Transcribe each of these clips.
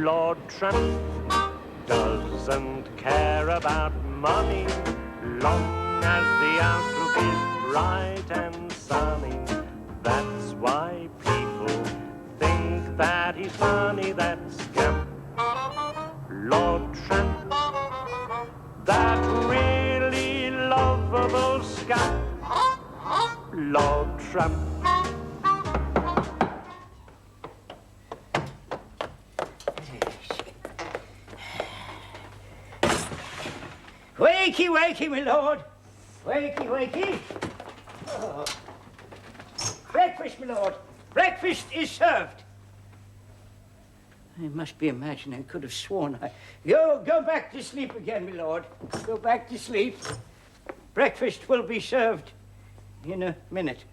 Lord Tramp doesn't care about money, long as the outlook is bright and sunny. That's why people think that he's funny, that scamp, Lord Tramp, that really lovable scamp, Lord Tramp. Wakey, wakey, my lord. Wakey, wakey. Oh. Breakfast, my lord. Breakfast is served. I must be imagining. I could have sworn I... Go back to sleep again, my lord. Go back to sleep. Breakfast will be served in a minute.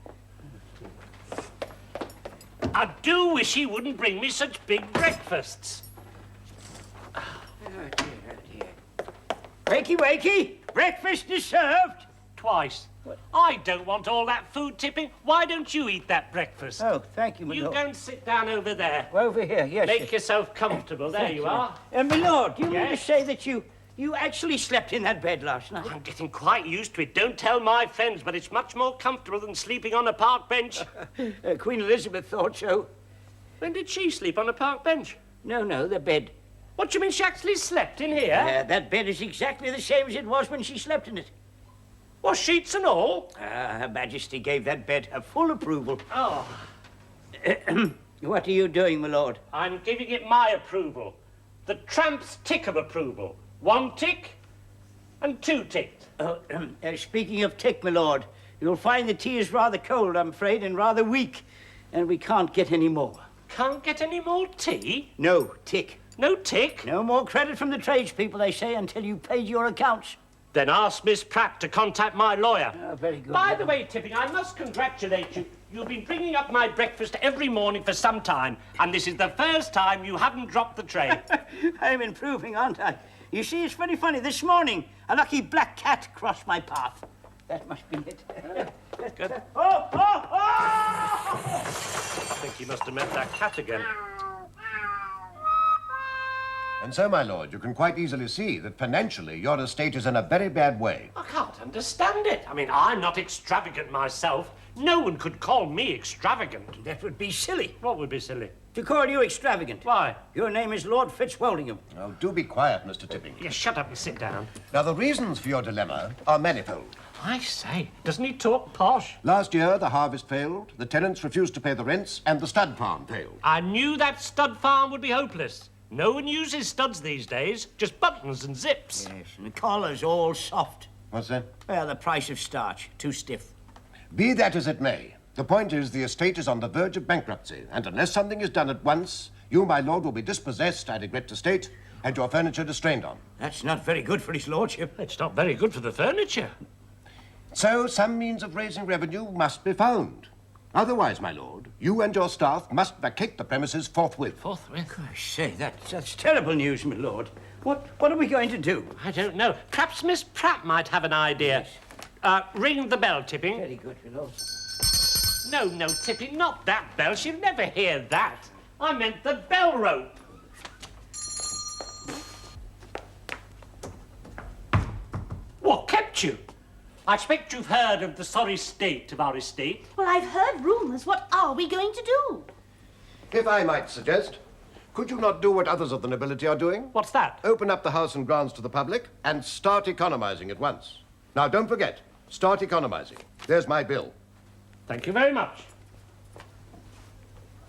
I do wish he wouldn't bring me such big breakfasts. Oh, dear, oh, dear. Wakey, wakey. Breakfast is served. Twice. What? I don't want all that food tipping. Why don't you eat that breakfast? Oh, thank you, my You lord. go and sit down over there. Over here, yes. Make yes. yourself comfortable. There Thank you are. My lord, do you mean to Yes? say that you actually slept in that bed last night? I'm getting quite used to it. Don't tell my friends, but it's much more comfortable than sleeping on a park bench. Queen Elizabeth thought so. When did she sleep on a park bench? No, the bed. What do you mean she actually slept in here? That bed is exactly the same as it was when she slept in it. What, sheets and all? Her Majesty gave that bed her full approval. Oh, What are you doing, my lord? I'm giving it my approval. The Tramp's tick of approval. 1 tick and 2 ticks. Speaking of tick, my lord, you'll find the tea is rather cold, I'm afraid, and rather weak, and we can't get any more. Can't get any more tea? No, tick. No tick? No more credit from the tradespeople, they say, until you've paid your accounts. Then ask Miss Pratt to contact my lawyer. Oh, very good. By the way, Tipping, I must congratulate you. You've been bringing up my breakfast every morning for some time, and this is the first time you haven't dropped the tray. I'm improving, aren't I? You see, it's very funny. This morning, a lucky black cat crossed my path. That must be it. Good. Oh! I think he must have met that cat again. And so, my lord, you can quite easily see that financially your estate is in a very bad way. I can't understand it. I mean, I'm not extravagant myself. No one could call me extravagant. That would be silly. What would be silly? To call you extravagant. Why? Your name is Lord Fitzwoldingham. Oh, do be quiet, Mr. Tipping. Yeah, shut up and sit down. Now, the reasons for your dilemma are manifold. I say, doesn't he talk posh? Last year, the harvest failed, the tenants refused to pay the rents, and the stud farm failed. I knew that stud farm would be hopeless. No one uses studs these days, just buttons and zips. Yes, and the collar's all soft. What's that? Well, the price of starch, too stiff. Be that as it may, the point is the estate is on the verge of bankruptcy, and unless something is done at once, you, my lord, will be dispossessed, I regret to state, and your furniture distrained on. That's not very good for his lordship. It's not very good for the furniture. So some means of raising revenue must be found. Otherwise, my lord, you and your staff must vacate the premises forthwith. Forthwith? I say, that's terrible news, my lord. What are we going to do? I don't know. Perhaps Miss Pratt might have an idea. Ring the bell, Tipping. Very good, my lord. No, Tipping, not that bell. She'll never hear that. I meant the bell rope. What kept you? I expect you've heard of the sorry state of our estate. Well, I've heard rumours. What are we going to do? If I might suggest, could you not do what others of the nobility are doing? What's that? Open up the house and grounds to the public and start economizing at once. Now, don't forget, start economizing. There's my bill. Thank you very much.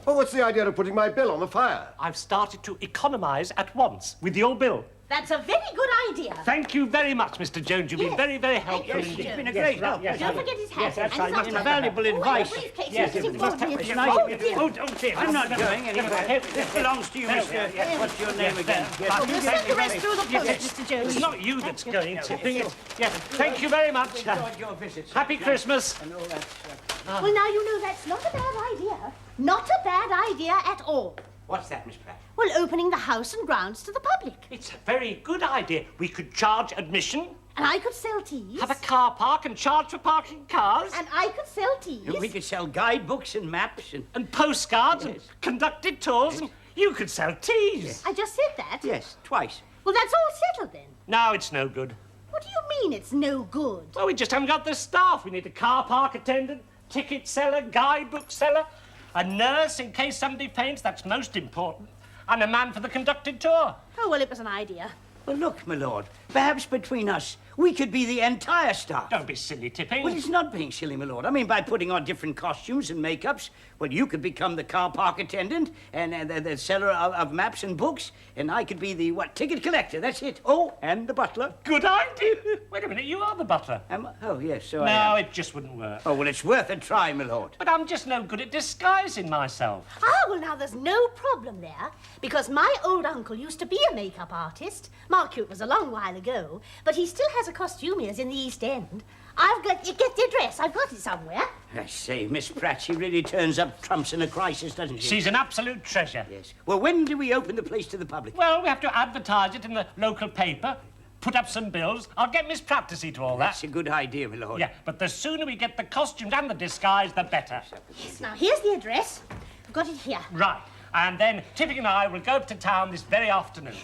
Well, what's the idea of putting my bill on the fire? I've started to economise at once with your bill. That's a very good idea. Thank you very much, Mr. Jones. You've been very, very helpful Yes, indeed. It's been a great help. Don't forget his hat. that's and right. his It's umbrella. valuable Oh, and advice. the briefcase. Yes, It's it must important. have- It's nice. oh, dear. Oh, dear. I'm not going anywhere. This belongs to you, Mr. What's your name again? Oh, we'll send the rest through the post, Mr. Jones. It's not you that's going, Tipping. Yes, thank you very much. Enjoyed your visits. Happy Christmas. And all that stuff. Well, now you know that's not a bad idea. Not a bad idea at all. What's that, Miss Pratt? Well, opening the house and grounds to the public. It's a very good idea. We could charge admission, And I could sell teas. have a car park and charge for parking cars, And I could sell teas. We could sell guidebooks and maps and... and postcards and conducted tours, and You could sell teas. I just said that. Yes, twice. Well, that's all settled then. No, it's no good. What do you mean it's no good? Well, we just haven't got the staff. We need a car park attendant, ticket seller, guidebook seller, a nurse in case somebody faints, that's most important, and a man for the conducted tour. Oh, well, it was an idea. Well, look, my lord, perhaps between us, we could be the entire staff. Don't be silly, Tipping. Well, it's not being silly, my lord. I mean, by putting on different costumes and makeups, well, you could become the car park attendant and the seller of maps and books, and I could be the, ticket collector. That's it. Oh, and the butler. Good idea. Wait a minute, you are the butler. Oh, yes, so I No, am. it just wouldn't work. Oh, well, it's worth a try, my lord. But I'm just no good at disguising myself. Ah, well, now there's no problem there, because my old uncle used to be a makeup artist. Mark you, it was a long while ago, but he still has a costumiers in the East End. You get the address, I've got it somewhere. I say, Miss Pratt, she really turns up trumps in a crisis, doesn't she? She's an absolute treasure. Yes. Well, when do we open the place to the public? Well, we have to advertise it in the local paper, put up some bills. I'll get Miss Pratt to see to all that. That's a good idea, my lord. Yeah, but the sooner we get the costumes and the disguise, the better. Yes, now here's the address. I've got it here. Right. And then Tipping and I will go up to town this very afternoon.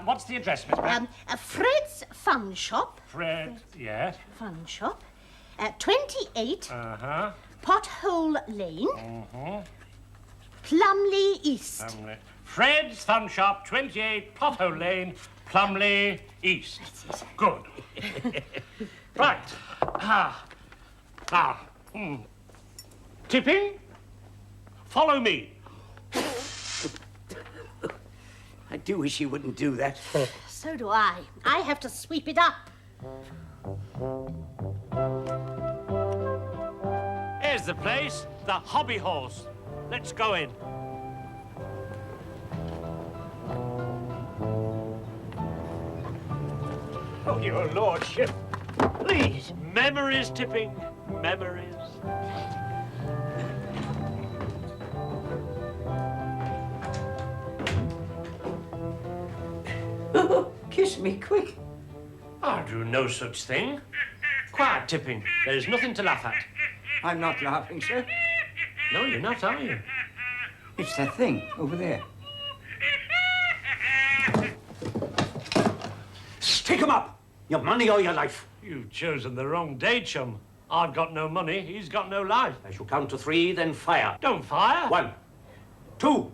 What's the address, Miss Pratt? Fred's Fun Shop. Fred, yes. Fun Shop. 28 Uh-huh. Pothole Lane. Plumley East. Fred's Fun Shop, 28 Pothole Lane, Plumley East. That's it. Good. Right. Now, Tipping, follow me. I do wish you wouldn't do that. So do I. I have to sweep it up. Here's the place, the Hobby Horse. Let's go in. Oh, your lordship. Please. Memories, Tipping, memories. Kiss me, quick. I'll do no such thing. Quiet, Tipping. There is nothing to laugh at. I'm not laughing, sir. No, you're not, are you? It's that thing over there. Stick 'em up! Your money or your life. You've chosen the wrong day, chum. I've got no money, he's got no life. I shall count to 3, then fire. Don't fire. 1, 2,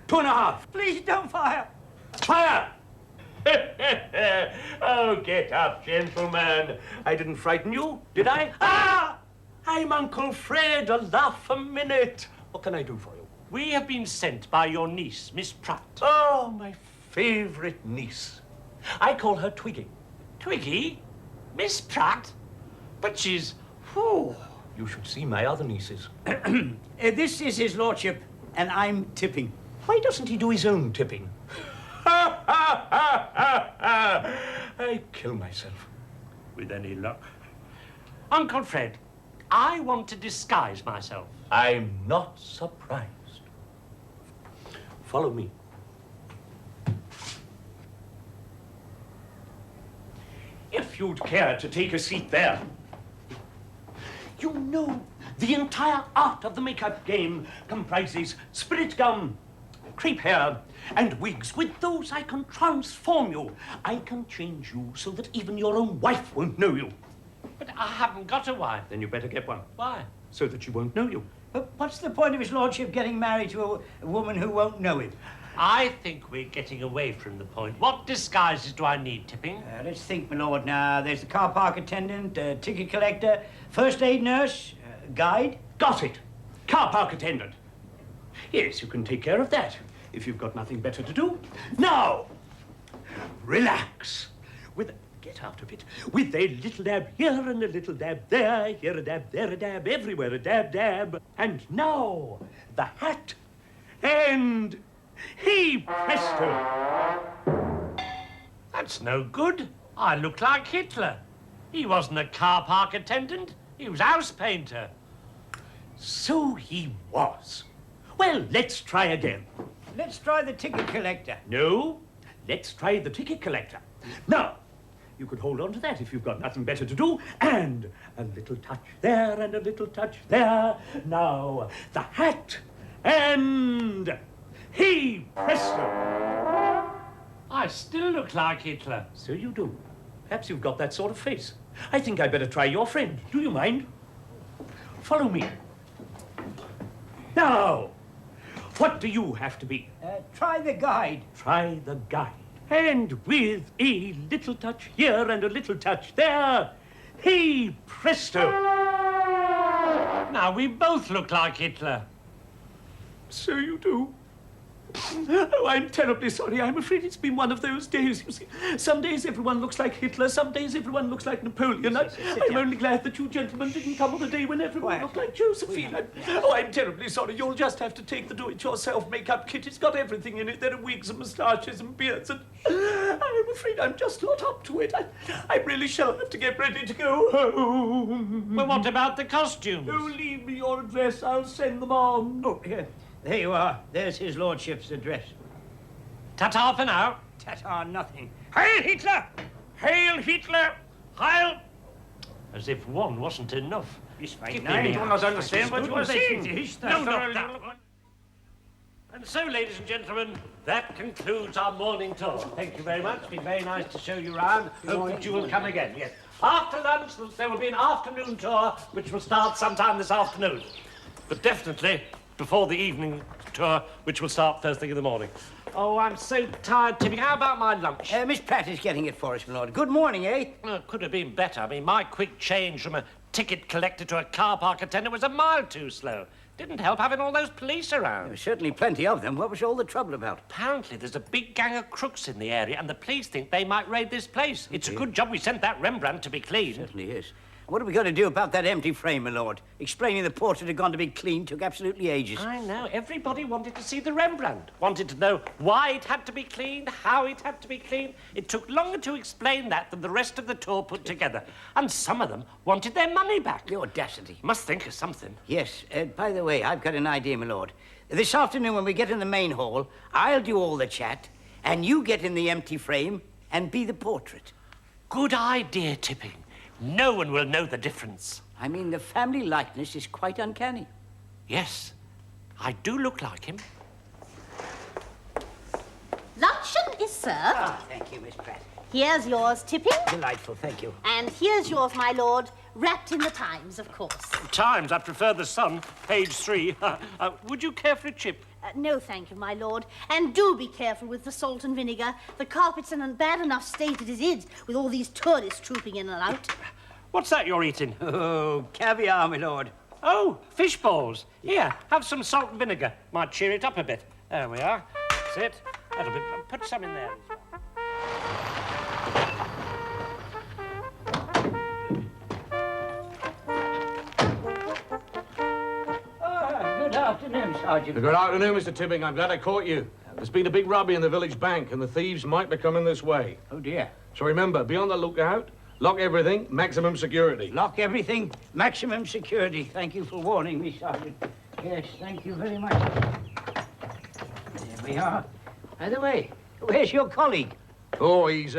2.5. Please don't fire. Fire! Oh, get up, gentlemen. I didn't frighten you, did I? Ah! I'm Uncle Fred. A laugh a minute. What can I do for you? We have been sent by your niece, Miss Pratt. Oh, my favorite niece. I call her Twiggy. Twiggy? Miss Pratt? But she's... Whew. You should see my other nieces. This is his lordship, and I'm Tipping. Why doesn't he do his own tipping? I kill myself. With any luck. Uncle Fred, I want to disguise myself. I'm not surprised. Follow me. If you'd care to take a seat there. You know, the entire art of the makeup game comprises spirit gum, crepe hair, and wigs. With those, I can transform you. I can change you so that even your own wife won't know you. But I haven't got a wife. Then you better get one, Why? so that she won't know you. But what's the point of his lordship getting married to a woman who won't know him? I think we're getting away from the point. What disguises do I need, Tipping? Let's think, my lord. Now, there's the car park attendant, ticket collector, first aid nurse, guide. Got it. Car park attendant. Yes, you can take care of that if you've got nothing better to do. Now, relax. Get out of it. With a little dab here and a little dab there, here a dab, there a dab, everywhere a dab, dab. And now, the hat. And hey, presto. That's no good. I look like Hitler. He wasn't a car park attendant. He was house painter. So he was. Well, let's try again. Let's try the ticket collector. No, let's try the ticket collector. Now, you could hold on to that if you've got nothing better to do. And a little touch there and a little touch there. Now, the hat. And Hey, presto! I still look like Hitler. So you do. Perhaps you've got that sort of face. I think I'd better try your friend. Do you mind? Follow me. Now, what do you have to be? Try the guide. Try the guide. And with a little touch here and a little touch there, hey, presto! Now, we both look like Hitler. So you do. Oh, I'm terribly sorry. I'm afraid it's been one of those days, you see. Some days everyone looks like Hitler, some days everyone looks like Napoleon. I'm only glad that you gentlemen didn't come on a day when everyone looked like Josephine. I'm terribly sorry. You'll just have to take the do-it-yourself makeup kit. It's got everything in it. There are wigs and moustaches and beards, and I'm afraid I'm just not up to it. I really shall have to get ready to go home. Well, what about the costumes? Oh, leave me your address. I'll send them on. Oh, here. There you are. There's his lordship's address. Ta-ta for now. Ta-ta, nothing. Hail Hitler! Hail Hitler! Hail! As if one wasn't enough. This fight Give now, me I do a- not understand what you are saying. No, not that one. And so, ladies and gentlemen, that concludes our morning tour. Thank you very much. It's been very nice to show you around. Hope that you will come again. Yes. After lunch, there will be an afternoon tour, which will start sometime this afternoon. But definitely before the evening tour, which will start first thing in the morning. Oh, I'm so tired, Timmy. How about my lunch? Miss Pratt is getting it for us, my lord. Good morning, eh? Well, it could have been better. I mean, my quick change from a ticket collector to a car park attendant was a mile too slow. Didn't help having all those police around. There's certainly plenty of them. What was all the trouble about? Apparently, there's a big gang of crooks in the area, and the police think they might raid this place. It's a good job we sent that Rembrandt to be cleaned. Certainly is. What are we going to do about that empty frame, my lord? Explaining the portrait had gone to be cleaned took absolutely ages. I know. Everybody wanted to see the Rembrandt. Wanted to know why it had to be cleaned, how it had to be cleaned. It took longer to explain that than the rest of the tour put together. And some of them wanted their money back. The audacity. Must think of something. Yes. By the way, I've got an idea, my lord. This afternoon when we get in the main hall, I'll do all the chat, and you get in the empty frame and be the portrait. Good idea, Tipping. No one will know the difference. I mean, the family likeness is quite uncanny. Yes, I do look like him. Luncheon is served. Thank you, Miss Pratt. Here's yours, Tipping. Delightful, thank you. And here's yours, my lord, wrapped in the Times, of course. Times, I prefer the Sun, page 3. Would you care for a chip? No, thank you, my lord. And do be careful with the salt and vinegar. The carpet's in a bad enough state as it is, with all these tourists trooping in and out. What's that you're eating? Oh, caviar, my lord. Oh, fish balls. Here, have some salt and vinegar. Might cheer it up a bit. There we are. That's it. That'll be... Put some in there as well. Good afternoon, Sergeant. Good afternoon, Mr. Tipping. I'm glad I caught you. There's been a big robbery in the village bank, and the thieves might be coming this way. Oh, dear. So remember, be on the lookout, lock everything, maximum security. Lock everything, maximum security. Thank you for warning me, Sergeant. Yes, thank you very much. There we are. By the way, where's your colleague? Oh, he's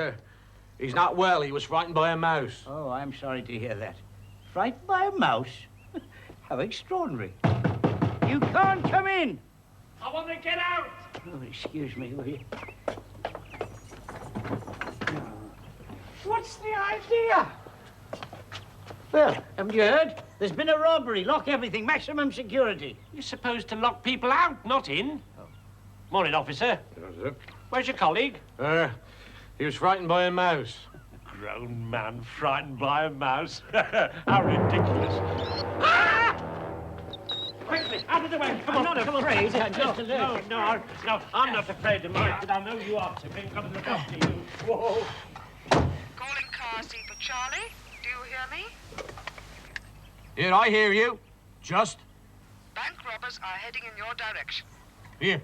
not well. He was frightened by a mouse. Oh, I'm sorry to hear that. Frightened by a mouse? How extraordinary. You can't come in. I want to get out. Oh, excuse me, will you? What's the idea? Well, haven't you heard? There's been a robbery. Lock everything, maximum security. You're supposed to lock people out, not in. Morning, officer. Where's your colleague? He was frightened by a mouse. Grown man frightened by a mouse. How ridiculous. Ah! Quickly, out of the way. Come on, come afraid. on. No, I'm not afraid of mice, but I know you are, Tipping. Got to look after you. Whoa. Calling car C for Charlie. Do you hear me? Here, I hear you. Just. Bank robbers are heading in your direction. Here.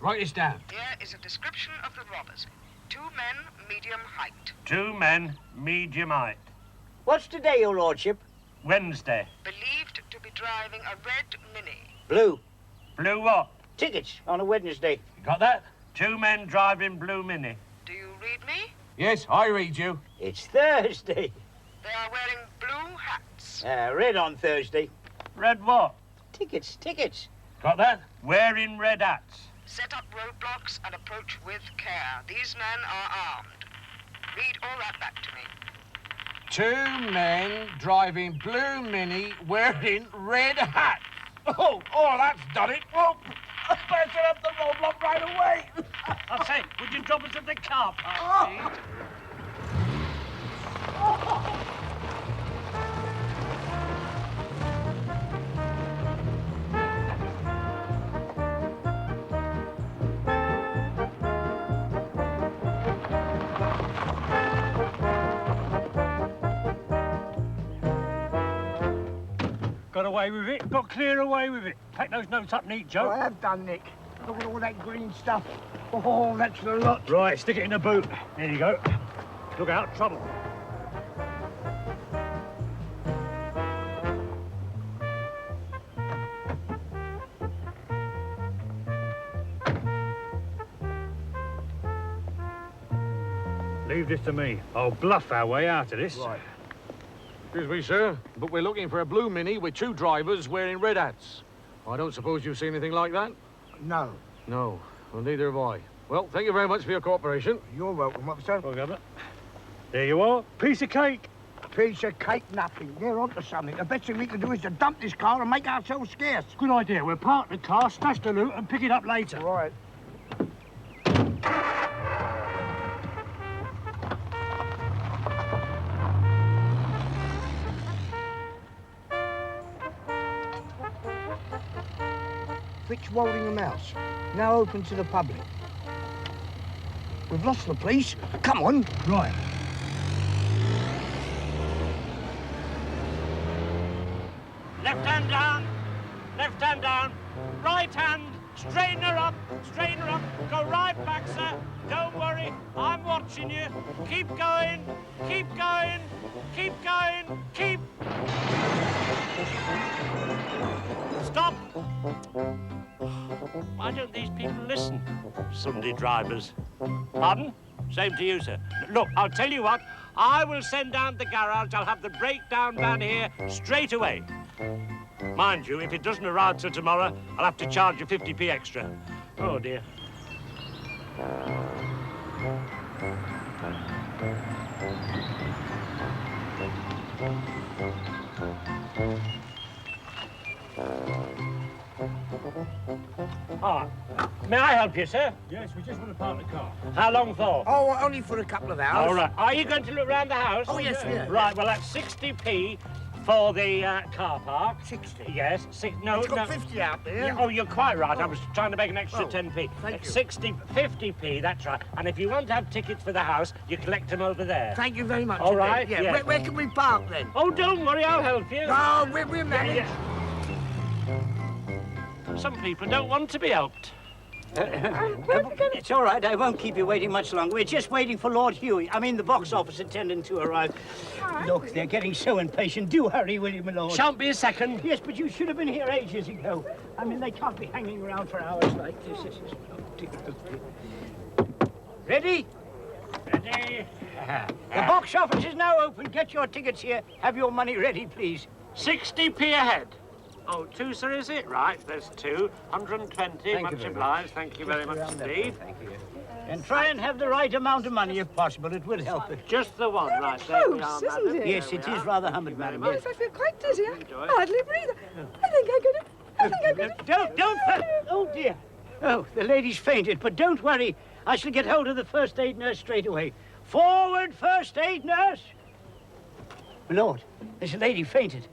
Write this down. Here is a description of the robbers. 2 men, medium height. 2 men, medium height. What's today, your lordship? Wednesday. Believed to be driving a red Mini. Blue. Blue what? Tickets on a Wednesday. You got that? 2 men driving blue Mini. Do you read me? Yes, I read you. It's Thursday. They are wearing blue hats. Red on Thursday. Red what? Tickets. Got that? Wearing red hats. set up roadblocks, and approach with care. These men are armed. Read all that back to me. 2 men driving blue Mini wearing red hats. Oh, that's done it. Oh, better set up the roadblock right away. I say, would you drop us at the car park, please? Got away with it, got clear away with it. Take those notes up neat, Joe. I have done, Nick. Look at all that green stuff. Oh, that's a lot. Right, stick it in the boot. There you go. Look out, trouble. Leave this to me. I'll bluff our way out of this. Right. Excuse me, sir, but we're looking for a blue Mini with 2 drivers wearing red hats. I don't suppose you've seen anything like that? No. No. Well, neither have I. Well, thank you very much for your cooperation. You're welcome, officer. Well, Governor. There you are. Piece of cake. Piece of cake, nothing. They're onto something. The best thing we can do is to dump this car and make ourselves scarce. Good idea. We'll park the car, stash the loot, and pick it up later. Right. Fitch Woldingham House, now open to the public. We've lost the police. Come on. Right. Left hand down. Left hand down. Right hand. Straighten her up. Straighten her up. Go right back, sir. Don't worry. I'm watching you. Keep going. Keep going. Keep going. Keep. Stop. Why don't these people listen? Sunday drivers. Pardon? Same to you, sir. Look, I'll tell you what. I will send down the garage. I'll have the breakdown van here straight away. Mind you, if it doesn't arrive till tomorrow, I'll have to charge you 50p extra. Oh, dear. Ah, may I help you, sir? Yes, we just want to park the car. How long for? Oh, only for a couple of hours. All right. Are you going to look round the house? Oh, yes, we are. Right, well, that's 60p for the car park. 60? Yes. No, It's got no. 50 out there. Yeah, oh, you're quite right. I was trying to make an extra 10p. thank you. 50p, that's right. And if you want to have tickets for the house, you collect them over there. Thank you very much. All right, Yeah. yeah. Where can we park then? Oh, don't worry, I'll help you. Oh, we're managed. Some people don't want to be helped. It's all right. I won't keep you waiting much longer. We're just waiting for Lord Huey. I mean, the box office attendant to arrive. Look, they're getting so impatient. Do hurry, will you, my lord? Shan't be a second. Yes, but you should have been here ages ago. I mean, they can't be hanging around for hours like this. This is... oh, dear, oh, dear. Ready? Ready? The box office is now open. Get your tickets here. Have your money ready, please. 60p ahead. Oh, 2, sir, is it? Right, there's 2. 120. Thank you much very obliged. Thank you very much indeed. Thank you. And try and have the right amount of money if possible. It will help it. Just the one, right. There we are, Close, isn't madam. it? Yes, it is rather humid, madam. Yes. I feel quite dizzy. I Enjoy. can hardly breathe. I think I'm gonna... Don't, oh dear. Oh, the lady's fainted, but don't worry. I shall get hold of the first aid nurse straight away. Forward, first aid nurse. My lord, there's a lady fainted.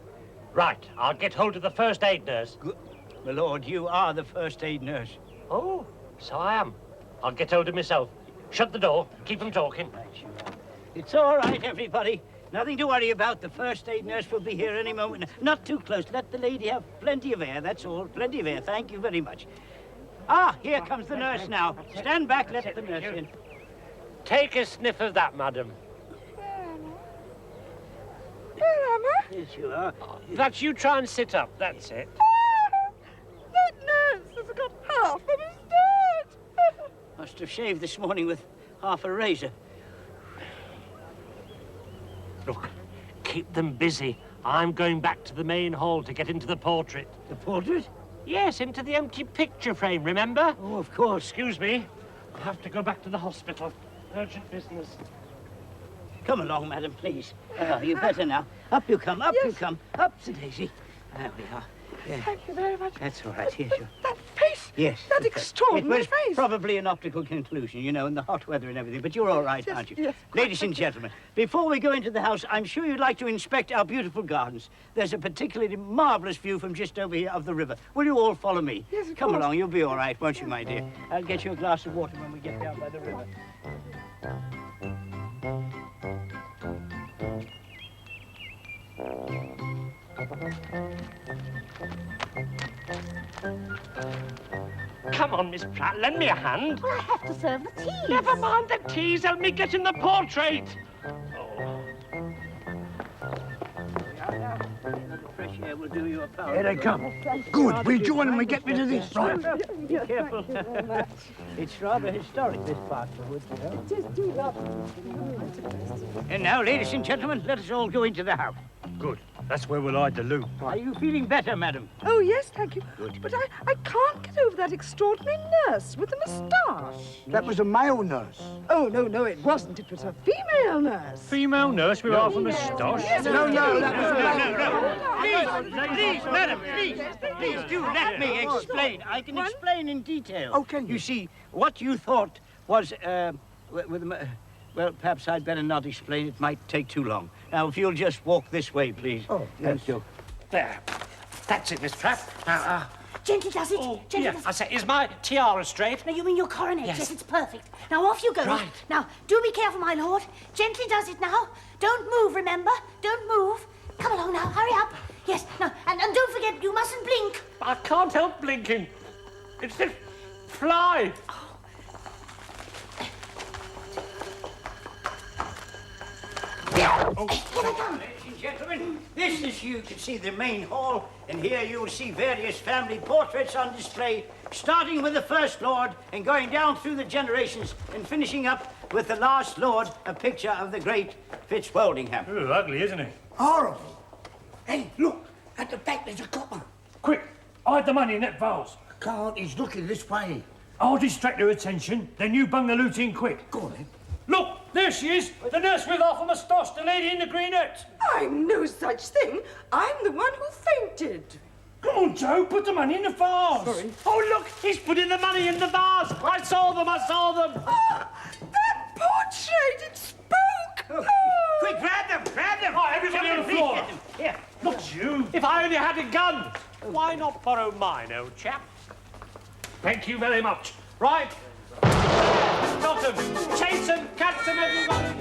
Right, I'll get hold of the first aid nurse. Good. My lord, you are the first aid nurse. Oh, so I am. I'll get hold of myself. Shut the door. Keep them talking. Right, you are. It's all right, everybody. Nothing to worry about. The first aid nurse will be here any moment. Not too close. Let the lady have plenty of air, that's all. Plenty of air. Thank you very much. Ah, here comes the nurse now. Stand back, let the nurse in. Take a sniff of that, madam. Where am I? Yes, you are. That's you try and sit up. That's it. That nurse has got half of his dirt. Must have shaved this morning with half a razor. Look, keep them busy. I'm going back to the main hall to get into the portrait. The portrait? Yes, into the empty picture frame, remember? Oh, of course. Excuse me. I have to go back to the hospital. Urgent business. Come along, madam, please. You better now. Up you come, up you come. Up to Daisy. There we are. Yeah. Thank you very much. That's all right. Here's your... That face! Yes. That extraordinary It was face! probably an optical conclusion, you know, in the hot weather and everything. But you're all right, Yes, aren't you? yes, quite, Ladies and gentlemen, before we go into the house, I'm sure you'd like to inspect our beautiful gardens. There's a particularly marvellous view from just over here of the river. Will you all follow me? Yes, of Come course. along, you'll be all right, won't you, my dear? I'll get you a glass of water when we get down by the river. Come on, Miss Pratt, lend me a hand. Well, I have to serve the tea. Never mind the teas, help me get in the portrait. The fresh air will do you a power. Here they come. Good. We join and we get rid of this. Right. Be careful. It's rather historic, this part of the woods, you know. It is too lovely. And now, ladies and gentlemen, let us all go into the house. Good. That's where we'll hide the loot. Are you feeling better, madam? Oh, yes, thank you. But I can't get over that extraordinary nurse with the moustache. That was a male nurse. Oh, no, it wasn't. It was a female nurse. Female nurse with half a moustache? No, that was a male Please, madam, please do let me explain. I can explain in detail. Oh, can you? You see, what you thought was, well, perhaps I'd better not explain. It might take too long. Now, if you'll just walk this way, please. Oh, Thank you. There. That's it, Miss Pratt. Now, Gently does it. Gently yeah, does it. I say, is my tiara straight? No, you mean your coronet? Yes. Yes, it's perfect. Now off you go. Right. Now, do be careful, my lord. Gently does it now. Don't move, remember? Don't move. Come along now, hurry up. Yes, now, and don't forget, you mustn't blink. I can't help blinking. It's this fly. Ladies and gentlemen, this is you can see the main hall, and here you will see various family portraits on display, starting with the first lord and going down through the generations and finishing up with the last lord, a picture of the great Fitzwoldingham. Ooh, ugly, isn't he? Horrible. Hey, look. At the back there's a copper. Quick, hide the money in that vase. Can't. He's looking this way. I'll distract her attention, then you bung the loot in quick. Go on, then. Look, there she is, the nurse with half a moustache, the lady in the green hat. I'm no such thing. I'm the one who fainted. Come on, Joe, put the money in the vase. Sorry. Oh, look, he's putting the money in the vase. I saw them. Ah, that portrait, it spoke. Oh. Quick, grab them! Oh, everybody on the Please floor. get them. Here. Look, you. If I only had a gun. Why not borrow mine, old chap? Thank you very much. Right. Got them. Chase them, catch them, everybody.